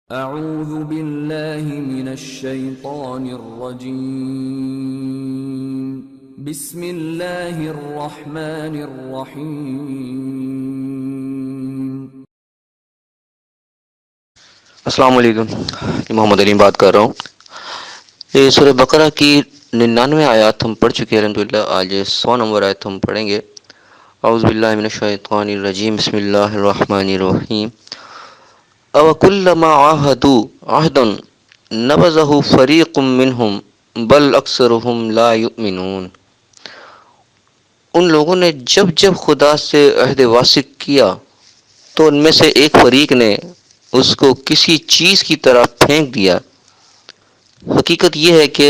اعوذ باللہ من الشیطان الرجیم بسم اللہ الرحمن الرحیم۔ السلام علیکم، محمد علی بات کر رہا ہوں۔ یہ سورہ بقرہ کی 99 آیات ہم پڑھ چکے ہیں الحمدللہ۔ آج 100 نمبر آیت ہم پڑھیں گے۔ اعوذ باللہ من الشیطان الرجیم، بسم اللہ الرحمن الرحیم۔ او کلما عاہدوا عہدا نبذہ فریق منہم بل اکثرہم لا یؤمنون۔ ان لوگوں نے جب جب خدا سے عہد واثق کیا تو ان میں سے ایک فریق نے اس کو کسی چیز کی طرح پھینک دیا۔ حقیقت یہ ہے کہ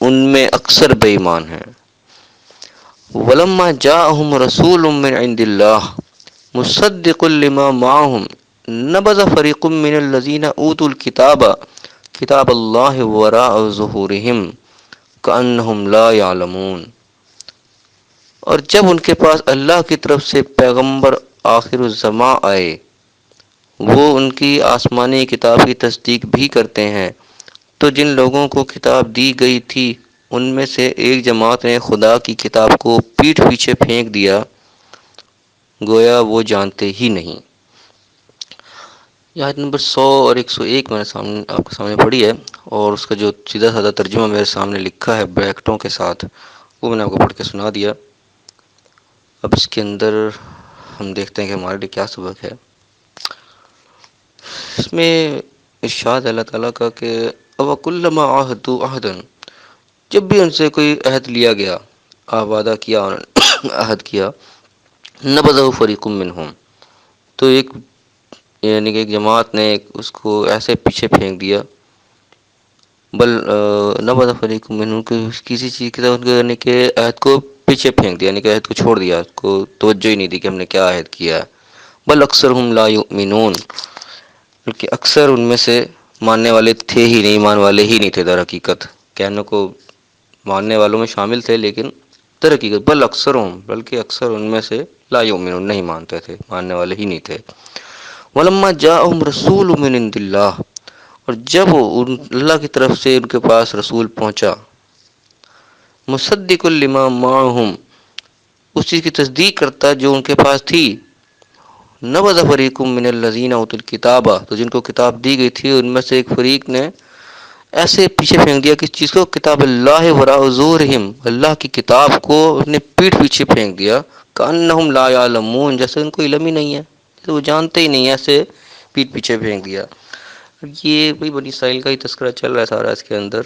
ان میں اکثر بے ایمان ہیں۔ وَلَمَّا جَاءَهُمْ رَسُولٌ مِّنْ عِندِ اللَّهِ مُصَدِّقٌ لِّمَا مَعَهُمْ نَبَذَ فَرِيقٌ مِّنَ الَّذِينَ أُوتُوا الْكِتَابَ كِتَابَ اللَّهِ وَرَاءَ ظُهُورِهِمْ كَأَنَّهُمْ لَا يَعْلَمُونَ۔ اور جب ان کے پاس اللہ کی طرف سے پیغمبر آخر الزماں آئے، وہ ان کی آسمانی کتاب کی تصدیق بھی کرتے ہیں، تو جن لوگوں کو کتاب دی گئی تھی ان میں سے ایک جماعت نے خدا کی کتاب کو پیٹھ پیچھے پھینک دیا، گویا وہ جانتے ہی نہیں۔ یہ آیت نمبر 100 اور 101 میں نے آپ کے سامنے پڑھی ہے، اور اس کا جو سیدھا سادہ ترجمہ میرے سامنے لکھا ہے بریکٹوں کے ساتھ، وہ میں نے آپ کو پڑھ کے سنا دیا۔ اب اس کے اندر ہم دیکھتے ہیں کہ ہمارے لیے کیا سبق ہے۔ اس میں ارشاد اللہ تعالیٰ کا کہ وَكُلَّمَا عَاهَدُوا عَهْدًا، جب بھی ان سے کوئی عہد لیا گیا، وعدہ کیا، عہد کیا، نَبَذَهُ فَرِيقٌ مِّنْهُمْ، تو یعنی کہ ایک جماعت نے اس کو ایسے پیچھے پھینک دیا۔ بل نَبَذَ فَرِيقٌ مِّنْهُمْ، کہ کسی چیز کی طرف یعنی کہ عہد کو پیچھے پھینک دیا، یعنی کہ عہد کو چھوڑ دیا، اس کو توجہ ہی نہیں دی کہ ہم نے کیا عہد کیا ہے۔ بل اکثرهم لا یؤمنون، بلکہ اکثر ان میں سے ماننے والے تھے ہی نہیں، ایمان والے ہی نہیں تھے در حقیقت۔ کہنے کو ماننے والوں میں شامل تھے لیکن در حقیقت بل اکثرهم، بلکہ اکثر ان میں سے لا یؤمنون، نہیں مانتے تھے، ماننے والے ہی نہیں تھے۔ وَلَمَّا جَاءَهُمْ رَسُولٌ مِّنْ عِندِ اللَّهِ، اور جب اللہ کی طرف سے ان کے پاس رسول پہنچا، مُصَدِّقٌ لِّمَا مَعَهُمْ، اس چیز کی تصدیق کرتا جو ان کے پاس تھی، نَبَذَ فَرِيقٌ مِّنَ الَّذِينَ أُوتُوا الْكِتَابَ، تو جن کو کتاب دی گئی تھی ان میں سے ایک فریق نے ایسے پیچھے پھینک دیا کس چیز کو، کتاب اللہ وراء ظہورہم، اللہ کی کتاب کو اپنے پیٹھ پیچھے پھینک دیا، کأنہم لا یعلمون، جیسے ان کو علم ہی نہیں ہے، جیسے وہ جانتے ہی نہیں، ایسے پیٹھ پیچھے پھینک دیا۔ یہ بھائی بنی اسرائیل کا ہی تذکرہ چل رہا ہے سارا اس کے اندر۔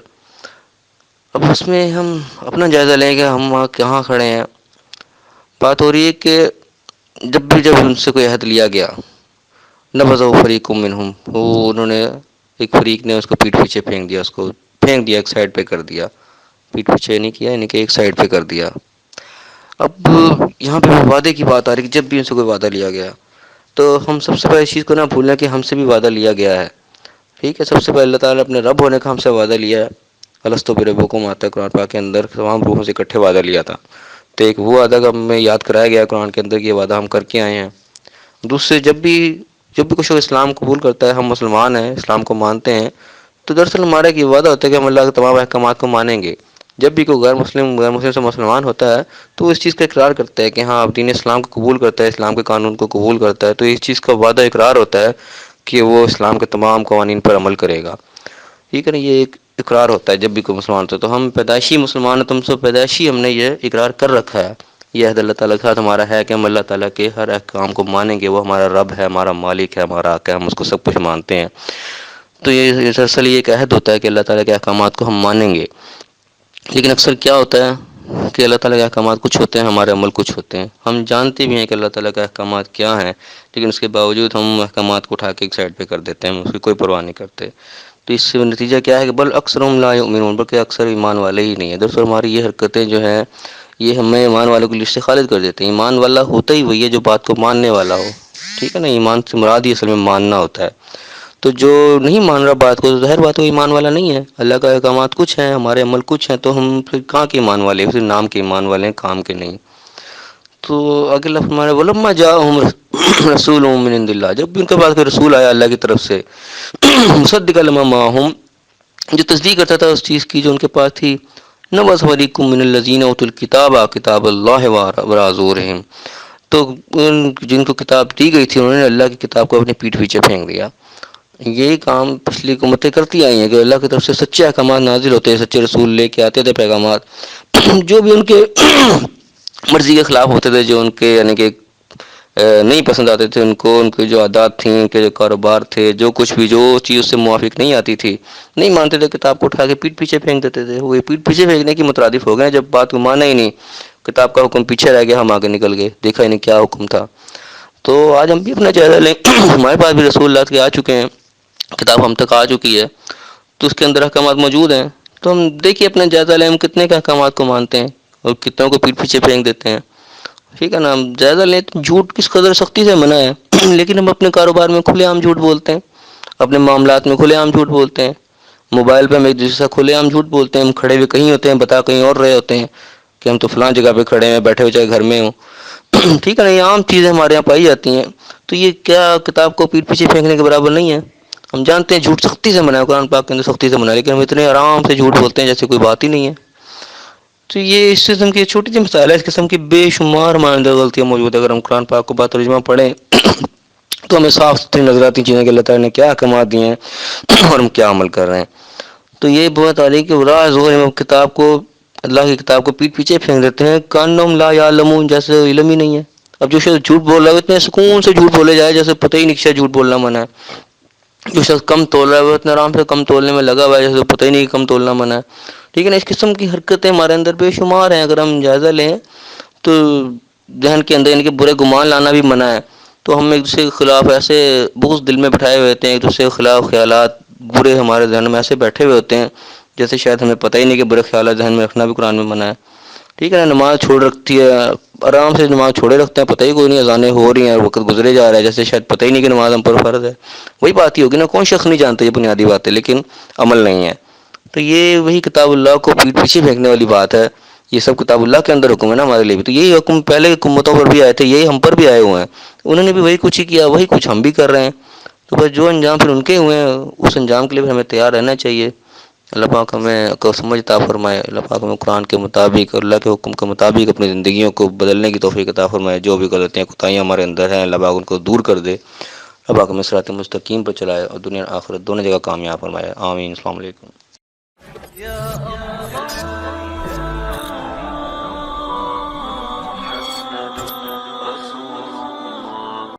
اب اس میں ہم اپنا جائزہ لیں کہ ہم کہاں کھڑے ہیں۔ بات ہو رہی ہے کہ جب ان سے کوئی عہد لیا گیا، نَبَذَهُ فَرِيقٌ مِّنْهُمْ، وہ انہوں نے ایک فریق نے اس کو پیٹھ پیچھے پھینک دیا، اس کو پھینک دیا، ایک سائڈ پہ کر دیا، پیٹھ پیچھے نہیں کیا، یعنی کہ ایک سائڈ پہ کر دیا۔ اب یہاں پہ وعدے کی بات آ رہی ہے کہ جب بھی ان سے کوئی وعدہ لیا گیا تو ہم سب سے پہلے اس چیز کو نہ بھولیں کہ ہم سے بھی وعدہ لیا گیا ہے، ٹھیک ہے۔ سب سے پہلے اللہ تعالیٰ نے اپنے رب ہونے کا ہم سے وعدہ لیا ہے۔ الستو بربکم آتا ہے قرآن پاک کے اندر، تمام روحوں سے اکٹھے وعدہ لیا تھا، تو ایک وہ وعدہ کا ہمیں یاد کرایا گیا قرآن کے اندر کہ یہ وعدہ ہم کر کے آئے ہیں۔ دوسرے جب بھی کچھ اسلام قبول کرتا ہے، ہم مسلمان ہیں، اسلام کو مانتے ہیں، تو دراصل ہمارا ایک یہ وعدہ ہوتا ہے کہ ہم اللہ کے تمام احکامات کو مانیں گے۔ جب بھی کوئی غیر مسلم سے مسلمان ہوتا ہے تو وہ اس چیز کا اقرار کرتا ہے کہ ہاں اب دین اسلام کو قبول کرتا ہے، اسلام کے قانون کو قبول کرتا ہے، تو اس چیز کا وعدہ اقرار ہوتا ہے کہ وہ اسلام کے تمام قوانین پر عمل کرے گا، ٹھیک ہے نا۔ یہ ایک اقرار ہوتا ہے جب بھی کوئی مسلمان ہوتا ہے، تو ہم پیدائشی مسلمان ہیں، تم سے پیدائشی ہم نے یہ اقرار کر رکھا ہے۔ یہ عہد اللہ تعالیٰ کے ساتھ ہمارا ہے کہ ہم اللہ تعالیٰ کے ہر احکام کو مانیں گے، وہ ہمارا رب ہے، ہمارا مالک ہے، ہمارا آقا ہے، ہم اس کو سب کچھ مانتے ہیں۔ تو یہ دراصل یہ ایک عہد ہوتا ہے کہ اللہ تعالیٰ کے احکامات کو ہم مانیں گے۔ لیکن اکثر کیا ہوتا ہے کہ اللہ تعالیٰ کے احکامات کچھ ہوتے ہیں، ہمارے عمل کچھ ہوتے ہیں۔ ہم جانتے بھی ہیں کہ اللہ تعالیٰ کے احکامات کیا ہیں، لیکن اس کے باوجود ہم احکامات کو اٹھا کے ایک سائڈ پہ کر دیتے ہیں، ہم اس کی کوئی پرواہ نہیں کرتے۔ تو اس سے نتیجہ کیا ہے کہ بل اکثرهم لا یؤمنون، بلکہ اکثر ایمان والے ہی نہیں ہیں۔ دراصل ہماری یہ حرکتیں جو ہیں یہ ہمیں ایمان والوں کی لسٹ سے خارج کر دیتے ہیں۔ ایمان والا ہوتا ہی وہی ہے جو بات کو ماننے والا ہو، ٹھیک ہے نا۔ ایمان سے مراد ہی اصل میں ماننا ہوتا ہے۔ تو جو نہیں مان رہا بات کو، تو ظاہر بات وہ ایمان والا نہیں ہے۔ اللہ کا احکامات کچھ ہیں، ہمارے عمل کچھ ہیں، تو ہم پھر کہاں کے ایمان والے ہیں؟ صرف نام کے ایمان والے ہیں، کام کے نہیں۔ تو آگے اللہ فرمایا ولما جاءہم رسول من عند اللہ، جب بھی ان کے پاس کوئی رسول آیا اللہ کی طرف سے، مصدق لما معہم، جو تصدیق کرتا تھا اس چیز کی جو ان کے پاس تھی، نبذ فریق من الذین اوتوا الکتاب کتاب اللہ وراء ظہورہم، تو جن کو کتاب دی گئی تھی انہوں نے اللہ کی کتاب کو اپنے پیٹھ پیچھے پھینک دیا۔ یہی کام پچھلی حکومتیں کرتی آئی ہیں کہ اللہ کی طرف سے سچے احکامات نازل ہوتے ہیں، سچے رسول لے کے آتے تھے پیغامات، جو بھی ان کے مرضی کے خلاف ہوتے تھے، جو ان کے یعنی کہ نہیں پسند آتے تھے ان کو، ان کے جو عادات تھیں، ان کے جو کاروبار تھے، جو کچھ بھی جو چیز اس سے موافق نہیں آتی تھی، نہیں مانتے تھے، کتاب کو اٹھا کے پیٹھ پیچھے پھینک دیتے تھے۔ وہ پیٹھ پیچھے پھینکنے کی مترادف ہو گئے جب بات کو مانا ہی نہیں، کتاب کا حکم پیچھے رہ گیا، ہم آگے نکل گئے، دیکھا ہی نہیں کیا حکم تھا۔ تو آج ہم بھی اپنا جائزہ لیں، ہمارے پاس بھی رسول اللہ کے آ چکے ہیں، کتاب ہم تک آ چکی ہے، تو اس کے اندر احکامات موجود ہیں، تو ہم دیکھیے اپنا جائزہ لیں، ہم کتنے کے احکامات کو مانتے ہیں اور کتنوں کو پیٹھ پیچھے پھینک دیتے ہیں۔ ٹھیک ہے نا، ہم جائزہ لیں تو جھوٹ کس قدر سختی سے منع ہے، لیکن ہم اپنے کاروبار میں کھلے عام جھوٹ بولتے ہیں، اپنے معاملات میں کھلے عام جھوٹ بولتے ہیں، موبائل پہ ہم ایک دوسرے سے کھلے عام جھوٹ بولتے ہیں، ہم کھڑے ہوئے کہیں ہوتے ہیں بتا کہیں اور رہے ہوتے ہیں کہ ہم تو فلاں جگہ پہ کھڑے ہیں، بیٹھے ہوئے چاہے گھر میں ہوں۔ ٹھیک ہے نا، یہ عام چیزیں ہمارے یہاں پائی جاتی ہیں، تو یہ کیا کتاب کو پیٹھ پیچھے پھینکنے کے برابر نہیں ہے؟ ہم جانتے ہیں جھوٹ سختی سے منع ہے، قرآن پاک کے اندر سختی سے منع ہے، لیکن ہم اتنے آرام سے جھوٹ بولتے ہیں جیسے کوئی بات ہی نہیں ہے۔ تو یہ اس قسم کی چھوٹی سی مثال ہے، اس قسم کی بے شمار مانندہ غلطیاں موجود ہیں۔ اگر ہم قرآن پاک کو ترجمہ پڑھیں تو ہمیں صاف ستھری نظر آتی چیزیں کہ اللہ تعالیٰ نے کیا احکامات دیے ہیں اور ہم کیا عمل کر رہے ہیں۔ تو یہ بہت عالی کہ راہ ظہور کتاب کو، اللہ کی کتاب کو پیٹھ پیچھے پھینک دیتے ہیں، کانہم لا یعلمون، جیسے علم ہی نہیں ہے۔ اب جو شخص جھوٹ بول رہا ہے وہ اتنے سکون سے جھوٹ بولے جائے جیسے پتہ ہی نہیں کہ جھوٹ بولنا منع ہے۔ جو شخص کم تول رہا ہے وہ اتنے آرام سے کم تولنے میں لگا ہوا ہے جیسے پتہ ہی نہیں کہ کم تولنا منع ہے۔ ٹھیک ہے نا، اس قسم کی حرکتیں ہمارے اندر بے شمار ہیں۔ اگر ہم جائزہ لیں تو ذہن کے اندر ان کے برے گمان لانا بھی منع ہے، تو ہم ایک دوسرے کے خلاف ایسے بغض دل میں بٹھائے ہوئے ہوتے ہیں، ایک دوسرے کے خلاف خیالات برے ہمارے ذہن میں ایسے بیٹھے ہوئے ہوتے ہیں جیسے شاید ہمیں پتہ ہی نہیں کہ برے خیالات ذہن میں رکھنا بھی قرآن میں منع ہے۔ ٹھیک ہے نا، نماز چھوڑ رکھتی ہے، آرام سے نماز چھوڑے رکھتے ہیں، پتہ ہی کوئی نہیں، اذانیں ہو رہی ہیں اور وقت گزرے جا رہا ہے جیسے شاید پتہ ہی نہیں کہ نماز ہم پر فرض ہے۔ وہی بات ہی ہوگی نا، کون شخص نہیں جانتا یہ بنیادی بات ہے، لیکن عمل نہیں ہے۔ تو یہ وہی کتاب اللہ کو پیٹھ پیچھے پھینکنے والی بات ہے۔ یہ سب کتاب اللہ کے اندر حکم ہے نا ہمارے لیے بھی، تو یہی حکم پہلے حکومتوں پر بھی آئے تھے، یہی ہم پر بھی آئے ہوئے ہیں، انہوں نے بھی وہی کچھ ہی کیا، وہی کچھ ہم بھی کر رہے ہیں۔ تو بس جو انجام پھر ان کے ہوئے ہیں اس انجام کے لیے بھی ہمیں تیار رہنا چاہیے۔ اللہ پاک ہمیں کو سمجھ عطا فرمائے، اللہ پاک ہمیں قرآن کے مطابق اور اللہ کے حکم کے مطابق اپنی زندگیوں کو بدلنے کی توفیق عطا فرمائے۔ جو بھی غلطیاں کوتاہیاں ہمارے اندر ہیں اللہ پاک ان کو دور کر دے، اللہ پاک ہمیں صراط مستقیم پر چلائے اور دنیا اور آخرت دونوں جگہ کامیاب فرمائے۔ آمین۔ السلام علیکم۔